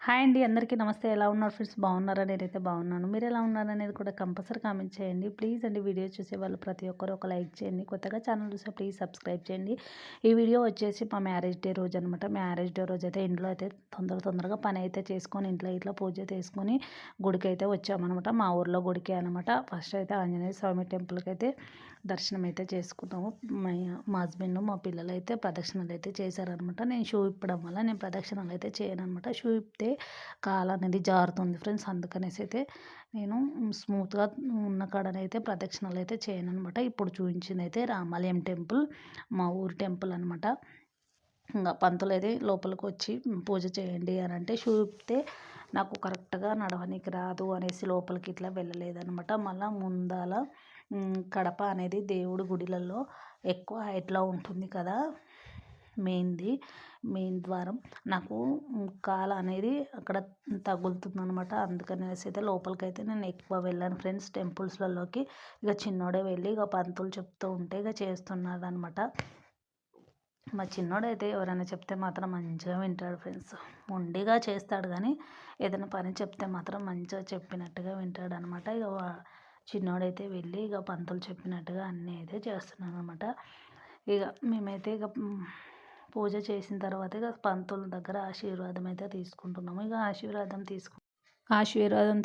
Hi అండి. అందరికీ నమస్తే. ఎలా ఉన్నారు ఫ్రెండ్స్? బాగున్నారా? నేనైతే బాగున్నాను. మీరు ఎలా ఉన్నారనేది కూడా కంపల్సరీ కామెంట్ చేయండి. ప్లీజ్ అండి, వీడియో చూసేవాళ్ళు ప్రతి ఒక్కరు ఒక లైక్ చేయండి. కొత్తగా ఛానల్ చూస్తే ప్లీజ్ సబ్స్క్రైబ్ చేయండి. ఈ వీడియో వచ్చేసి మా మ్యారేజ్ డే రోజు అనమాట. మ్యారేజ్ డే రోజు అయితే ఇంట్లో అయితే తొందరగా పని అయితే చేసుకొని ఇంట్లో ఇట్లా పూజ చేసుకొని గుడికి అయితే వచ్చామన్నమాట. మా ఊర్లో గుడికి అనమాట. ఫస్ట్ అయితే ఆంజనేయ స్వామి టెంపుల్కి అయితే దర్శనం అయితే చేసుకున్నాము. మా హస్బెండ్ మా పిల్లలు అయితే ప్రదక్షిణలు అయితే చేశారనమాట. నేను షూ ఇప్పడం వల్ల నేను ప్రదక్షిణలు అయితే చేయను అనమాట. షూ ఇప్పితే కాలు అనేది జారుతుంది ఫ్రెండ్స్. అందుకనేసి అయితే నేను స్మూత్గా ఉన్న కాడనైతే ప్రదక్షిణలు అయితే చేయను అనమాట. ఇప్పుడు చూపించింది అయితే రామాలయం టెంపుల్, మా ఊరు టెంపుల్ అనమాట. ఇంకా పంతులు అయితే లోపలికి వచ్చి పూజ చేయండి అని అంటే షూ ఇప్పితే నాకు కరెక్ట్గా నడవనికి రాదు అనేసి లోపలికి ఇట్లా వెళ్ళలేదనమాట. మళ్ళీ ముందాల కడప అనేది దేవుడి గుడిలలో ఎక్కువ హైట్లో ఉంటుంది కదా, మెయిన్ ద్వారం. నాకు కాలు అనేది అక్కడ తగులుతుంది అనమాట. అందుకనేసి అయితే లోపలికైతే నేను ఎక్కువ వెళ్ళాను ఫ్రెండ్స్ టెంపుల్స్లలోకి. ఇక చిన్నోడే వెళ్ళి ఇక పంతులు చెప్తూ ఉంటే ఇక చేస్తున్నాడు అనమాట. మా చిన్నోడైతే ఎవరైనా చెప్తే మాత్రం మంచిగా వింటాడు ఫ్రెండ్స్. మొండిగా చేస్తాడు కానీ ఏదైనా పని చెప్తే మాత్రం మంచిగా చెప్పినట్టుగా వింటాడు అనమాట. ఇక చిన్నోడైతే వెళ్ళి ఇక పంతులు చెప్పినట్టుగా అన్నీ అయితే చేస్తున్నాను అనమాట. ఇక మేమైతే ఇక పూజ చేసిన తర్వాత ఇక పంతుల దగ్గర ఆశీర్వాదం అయితే తీసుకుంటున్నాము. ఇక ఆశీర్వాదం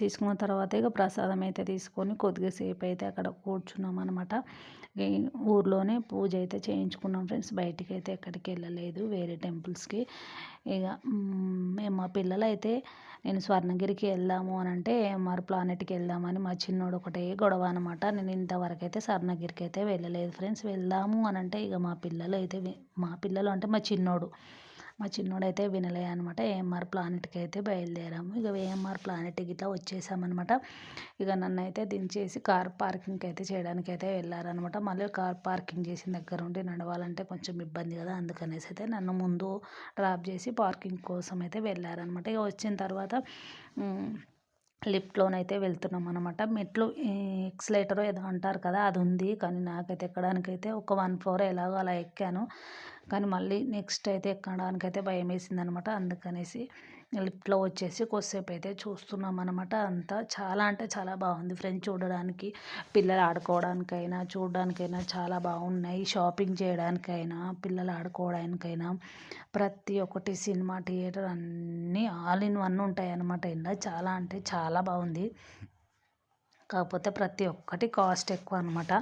తీసుకున్న తర్వాత ఇక ప్రసాదం అయితే తీసుకొని కొద్దిసేపు అయితే అక్కడ కూర్చున్నాం అనమాట. ఊర్లోనే పూజ అయితే చేయించుకున్నాం ఫ్రెండ్స్. బయటికి అయితే ఎక్కడికి వెళ్ళలేదు వేరే టెంపుల్స్కి. ఇక మేము మా పిల్లలు అయితే నేను స్వర్ణగిరికి వెళ్దాము అని అంటే ఎంఆర్ ప్లానెట్కి వెళ్దామని మా చిన్నోడు ఒకటే గొడవ అనమాట. నేను ఇంతవరకు అయితే స్వర్ణగిరికి అయితే వెళ్ళలేదు ఫ్రెండ్స్. వెళ్దాము అని అంటే ఇక మా పిల్లలు అంటే మా చిన్నోడైతే వినలే అనమాట. ఏఎంఆర్ ప్లానెట్కి అయితే బయలుదేరాము. ఇక ఏఎంఆర్ ప్లానెట్కి ఇట్లా వచ్చేసామన్నమాట. ఇక నన్ను అయితే దించేసి కార్ పార్కింగ్ అయితే చేయడానికి అయితే వెళ్ళారనమాట. మళ్ళీ కార్ పార్కింగ్ చేసిన దగ్గర ఉండి నడవాలంటే కొంచెం ఇబ్బంది కదా, అందుకనేసి అయితే నన్ను ముందు డ్రాప్ చేసి పార్కింగ్ కోసం అయితే వెళ్ళారనమాట. ఇక వచ్చిన తర్వాత లిఫ్ట్లోనైతే వెళ్తున్నాం అనమాట. మెట్లు ఎక్స్లేటర్ ఏదో అంటారు కదా, అది ఉంది. కానీ నాకైతే ఎక్కడానికైతే ఒక 1 ఫ్లోర్ ఎలాగో అలా ఎక్కాను. కానీ మళ్ళీ నెక్స్ట్ అయితే ఎక్కడానికైతే భయం వేసింది అనమాట. అందుకనేసి లిఫ్ట్లో వచ్చేసి కొద్దిసేపు అయితే చూస్తున్నాం అనమాట. అంతా చాలా అంటే చాలా బాగుంది ఫ్రెండ్స్ చూడడానికి. పిల్లలు ఆడుకోవడానికైనా చూడడానికైనా చాలా బాగున్నాయి. షాపింగ్ చేయడానికైనా పిల్లలు ఆడుకోవడానికైనా ప్రతి ఒక్కటి సినిమా థియేటర్ అన్నీ ఆల్ ఇన్ వన్ ఉంటాయి అన్నమాట. ఇలా చాలా అంటే చాలా బాగుంది. కాకపోతే ప్రతి ఒక్కటి కాస్ట్ ఎక్కువ అనమాట.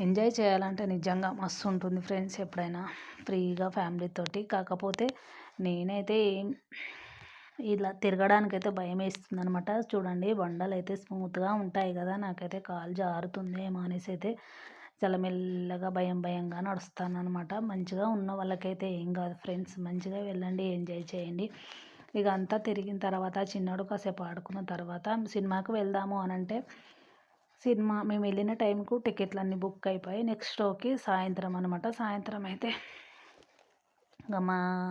ఎంజాయ్ చేయాలంటే నిజంగా మస్తు ఉంటుంది ఫ్రెండ్స్ ఎప్పుడైనా ఫ్రీగా ఫ్యామిలీతోటి. కాకపోతే నేనైతే ఇలా తిరగడానికైతే భయం వేస్తుంది అనమాట. చూడండి బండలు అయితే స్మూత్గా ఉంటాయి కదా, నాకైతే కాలు జారుతుందేమో అనేసి అయితే చాలా మెల్లగా భయంగా నడుస్తాను అనమాట. మంచిగా ఉన్న వాళ్ళకైతే ఏం కాదు ఫ్రెండ్స్, మంచిగా వెళ్ళండి, ఎంజాయ్ చేయండి. ఇక అంతా తిరిగిన తర్వాత చిన్నోడు కాసేపు ఆడుకున్న తర్వాత సినిమాకి వెళ్దాము అని అంటే మేము వెళ్ళిన టైంకు టికెట్లు అన్నీ బుక్ అయిపోయి నెక్స్ట్ షోకి సాయంత్రం అనమాట. సాయంత్రం అయితే ఇంకా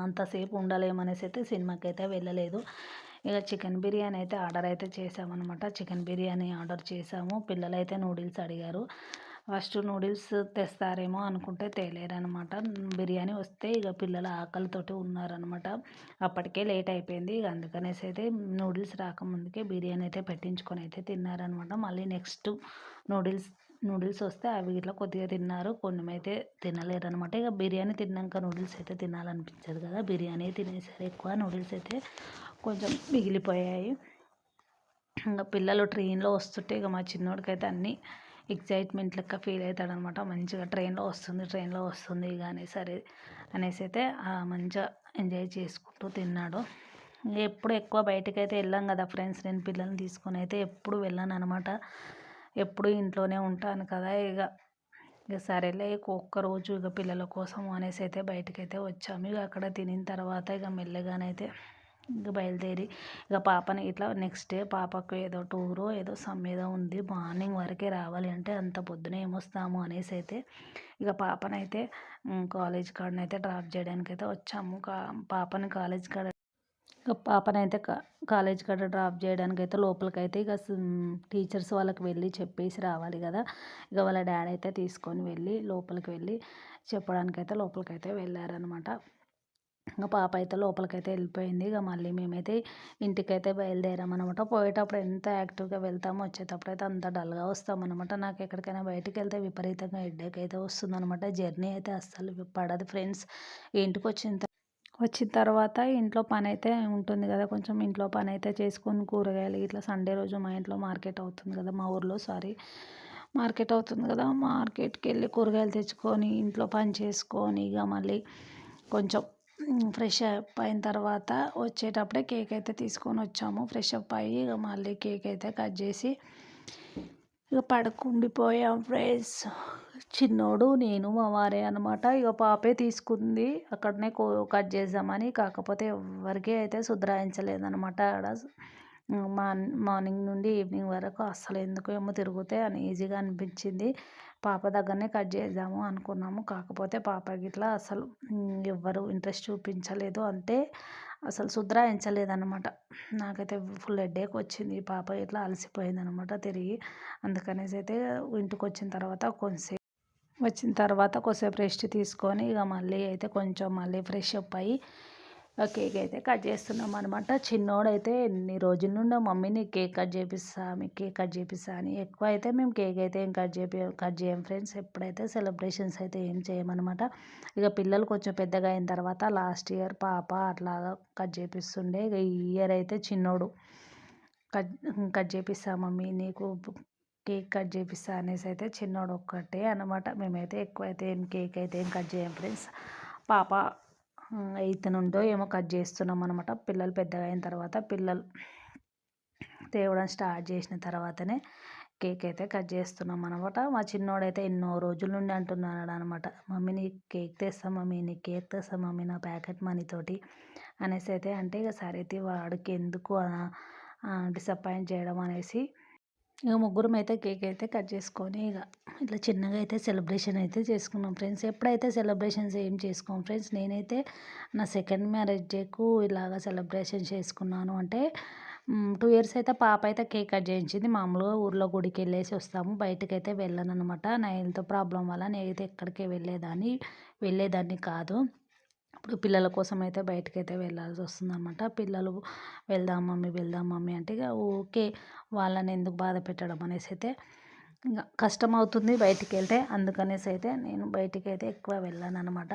అంతసేపు ఉండలేమనేసి అయితే సినిమాకి అయితే వెళ్ళలేదు. ఇక చికెన్ బిర్యానీ అయితే ఆర్డర్ అయితే చేసామన్నమాట. చికెన్ బిర్యానీ ఆర్డర్ చేసాము. పిల్లలు అయితే నూడిల్స్ అడిగారు. ఫస్ట్ నూడిల్స్ తెస్తారేమో అనుకుంటే తేలేరనమాట. బిర్యానీ వస్తే ఇక పిల్లలు ఆకలితోటి ఉన్నారనమాట. అప్పటికే లేట్ అయిపోయింది. ఇక అందుకనేసి అయితే నూడిల్స్ రాకముందుకే బిర్యానీ అయితే పెట్టించుకొని అయితే తిన్నారనమాట. మళ్ళీ నెక్స్ట్ నూడిల్స్ వస్తే అవి ఇట్లా కొద్దిగా తిన్నారు, కొన్ని అయితే తినలేరనమాట. ఇక బిర్యానీ తిన్నాక నూడిల్స్ అయితే తినాలనిపించదు కదా, బిర్యానీ తినేసారు ఎక్కువ. నూడిల్స్ అయితే కొంచెం మిగిలిపోయాయి. ఇంకా పిల్లలు ట్రైన్లో వస్తుంటే ఇక మా చిన్నోడికి అయితే అన్నీ ఎగ్జైట్మెంట్ లెక్క ఫీల్ అవుతాడనమాట. మంచిగా ట్రైన్లో వస్తుంది ఇక అనేసి అయితే మంచిగా ఎంజాయ్ చేసుకుంటూ తిన్నాడు. ఎప్పుడు ఎక్కువ బయటకు అయితే వెళ్ళాం కదా ఫ్రెండ్స్, నేను పిల్లల్ని తీసుకొని అయితే ఎప్పుడు వెళ్ళాను అనమాట. ఎప్పుడు ఇంట్లోనే ఉంటాను కదా. ఇక సరేలే ఒక్కరోజు ఇక పిల్లల కోసం అనేసి అయితే బయటకైతే వచ్చాము. ఇక అక్కడ తినిన తర్వాత ఇక మెల్లగానైతే ఇక బయలుదేరి ఇక పాపని ఇట్లా నెక్స్ట్ డే పాపకు ఏదో టూరో ఏదో ఏదో ఉంది, మార్నింగ్ వరకే రావాలి అంటే అంత పొద్దునే ఏమొస్తాము అనేసి అయితే ఇక పాపనైతే కాలేజ్ కాడనైతే డ్రాప్ చేయడానికి అయితే వచ్చాము. పాపని కాలేజ్ కాడ డ్రాప్ చేయడానికైతే లోపలికైతే ఇక టీచర్స్ వాళ్ళకి వెళ్ళి చెప్పేసి రావాలి కదా. ఇక వాళ్ళ డాడీ అయితే తీసుకొని వెళ్ళి లోపలికి వెళ్ళి చెప్పడానికైతే లోపలికైతే వెళ్ళారనమాట. ఇంకా పాప అయితే లోపలికైతే వెళ్ళిపోయింది. ఇక మళ్ళీ మేమైతే ఇంటికైతే బయలుదేరామనమాట. పోయేటప్పుడు ఎంత యాక్టివ్‌గా వెళ్తామో, వచ్చేటప్పుడు అయితే అంత డల్‌గా వస్తామనమాట. నాకు ఎక్కడికైనా బయటికెళ్తే విపరీతంగా హెడేక్ అయితే వస్తుందనమాట. జర్నీ అయితే అస్సలు పడదు ఫ్రెండ్స్. వచ్చిన తర్వాత ఇంట్లో పనైతే ఉంటుంది కదా! కొంచెం ఇంట్లో పనైతే చేసుకొని కూరగాయలు ఇట్లా సండే రోజు మా ఇంట్లో మార్కెట్ అవుతుంది కదా! మా ఊర్లో మార్కెట్ అవుతుంది కదా! మార్కెట్‌కెళ్ళి కూరగాయలు తెచ్చుకొని ఇంట్లో పని చేసుకొని ఇక మళ్ళీ కొంచెం ఫ్రెష్ అప్ అయిన తర్వాత వచ్చేటప్పుడే కేక్ అయితే తీసుకొని వచ్చాము. ఫ్రెష్ అప్ అయ్యి ఇక మళ్ళీ కేక్ అయితే కట్ చేసి ఇక పడుకుండిపోయాం ఫ్రెండ్స్. చిన్నోడు, నేను, మా వారే అనమాట. ఇక పాపే తీసుకుంది అక్కడనే కట్ చేద్దామని. కాకపోతే ఎవ్వరికీ అయితే సుధరాయించలేదనమాట ఆడ. మార్నింగ్ నుండి ఈవినింగ్ వరకు అస్సలు ఎందుకో ఏమో తిరిగితే అన్‌ఈజీగా అనిపించింది. పాప దగ్గరనే కట్ చేద్దాము అనుకున్నాము. కాకపోతే పాప గిట్లా అసలు ఎవ్వరు ఇంట్రెస్ట్ చూపించలేదు. అంటే అసలు సుధరాయించలేదనమాట. నాకైతే ఫుల్ హెడేక్ వచ్చింది. పాప ఇట్లా అలసిపోయిందనమాట తిరిగి. అందుకనేసి అయితే వచ్చిన తర్వాత కొద్దిసేపు రెస్ట్ తీసుకొని ఇక మళ్ళీ అయితే కొంచెం మళ్ళీ ఫ్రెష్ అప్ అయ్యి కేక్ అయితే కట్ చేస్తున్నాం అనమాట. చిన్నోడైతే ఎన్ని రోజుల నుండో మమ్మీ నీకు కేక్ కట్ చేపిస్తా, మీకు కేక్ కట్ చేపిస్తా అని. ఎక్కువ అయితే మేము కేక్ అయితే ఏం కట్ చేయం ఫ్రెండ్స్. ఎప్పుడైతే సెలబ్రేషన్స్ అయితే ఏం చేయమన్నమాట. ఇక పిల్లలు కొంచెం పెద్దగా అయిన తర్వాత లాస్ట్ ఇయర్ పాప అట్లాగా కట్ చేపిస్తుండే. ఇక ఈ ఇయర్ అయితే చిన్నోడు కట్ కట్ చేపిస్తా మమ్మీ నీకు కేక్ కట్ చేపిస్తా అనేసి అయితే చిన్నోడు ఒక్కటే అనమాట. మేమైతే ఎక్కువైతే కేక్ అయితే ఏం కట్ చేయం ఫ్రెండ్స్. పాప 8th నుండో ఏమో కట్ చేస్తున్నాం అనమాట. పిల్లలు పెద్దగా అయిన తర్వాత పిల్లలు తేవడం స్టార్ట్ చేసిన తర్వాతనే కేక్ అయితే కట్ చేస్తున్నాం అనమాట. మా చిన్నోడైతే ఎన్నో రోజుల నుండి అంటున్నాడు అనమాట, మమ్మీ నీకు కేక్ తెస్తా మమ్మీ, నీకు కేక్ తెస్తా మమ్మీ నా ప్యాకెట్ మనీతోటి అనేసి అయితే. అంటే ఇక సరే వాడికి ఎందుకు డిసప్పాయింట్ చేయడం అనేసి ఇక ముగ్గురం అయితే కేక్ అయితే కట్ చేసుకొని ఇక ఇట్లా చిన్నగా అయితే సెలబ్రేషన్ అయితే చేసుకున్నాం ఫ్రెండ్స్. ఎప్పుడైతే సెలబ్రేషన్స్ ఏం చేసుకోం ఫ్రెండ్స్. నేనైతే నా సెకండ్ మ్యారేజ్ డేకు ఇలాగ సెలబ్రేషన్ చేసుకున్నాను. అంటే 2 ఇయర్స్ అయితే పాప అయితే కేక్ కట్ చేయించింది. మామూలుగా ఊర్లో గుడికి వెళ్ళేసి వస్తాము. బయటకైతే వెళ్ళను అనమాట. నా హెల్త్ ప్రాబ్లం వల్ల నేనైతే ఎక్కడికి వెళ్ళేదాన్ని కాదు. ఇప్పుడు పిల్లల కోసం అయితే బయటకైతే వెళ్ళాల్సి వస్తుందన్నమాట. పిల్లలు వెళ్దాం మమ్మీ అంటే ఇక ఓకే, వాళ్ళని ఎందుకు బాధ పెట్టడం అనేసి అయితే ఇంకా కష్టం అవుతుంది బయటికి వెళ్తే. అందుకనేసి అయితే నేను బయటికి అయితే ఎక్కువ వెళ్ళాను అనమాట.